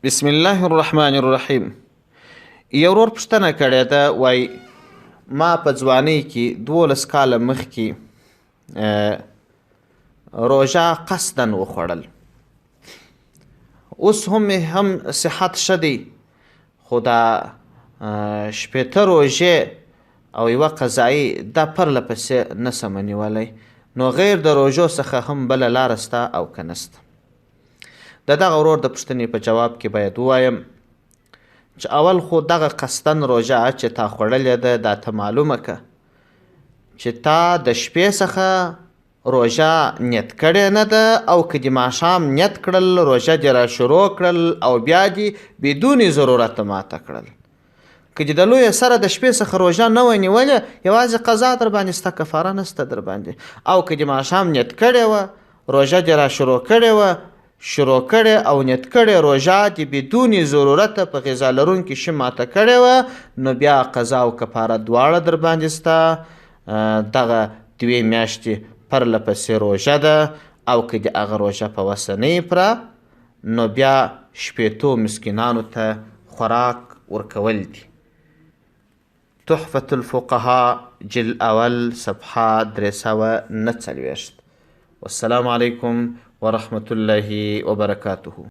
بسم الله الرحمن الرحیم. یو ورور پوښتنه کړې ده، وای ما په ځوانۍ کې 12 کاله مخکې روژه قصدن وخوړل. اوس هم صحت ښه دی، خو دا شپېته روژې او یوه قضایي دا پرله پسې نسم نیولی، نو غیر د روژو څخه هم بله لاره سته او که نسته. د دغه ورور د پوښتنې په جواب کې باید ووایم چې اول خو دغه قصدن روژه چې تا خوړلې ده دا ته معلومه که چې تا د شپې څخه روژه نیت کړې نه ده، او که دې ماښام نیت کړل روژه دې را شروع کړل او بیا دې بدون ضرورت ماته کړل. که دې د لویه سره د شپې څخه روژه نه وه نیولې، یوازې قضا در باندې سته، کفاره نسته در باندې. او که دې ماښام نیت کړې وه روژه دې را شروع کړې وه، شروع کړې او نیت کړې روژه دې بدون ضرورت په غذا لرونکي شي ماته کړې وه، نو بیا قضا او کفاره دواړه در باندې سته. دغه 2 میاشتې پرله پسې روژه ده، او که دې هغه روژه په وسه نه پوره، نو بیا 80 مسکینانو ته خوراک ورکول دي. تحفة الفقهاء جلد اول صفحه 349. والسلام علیکم ورحمة الله وبرکاته.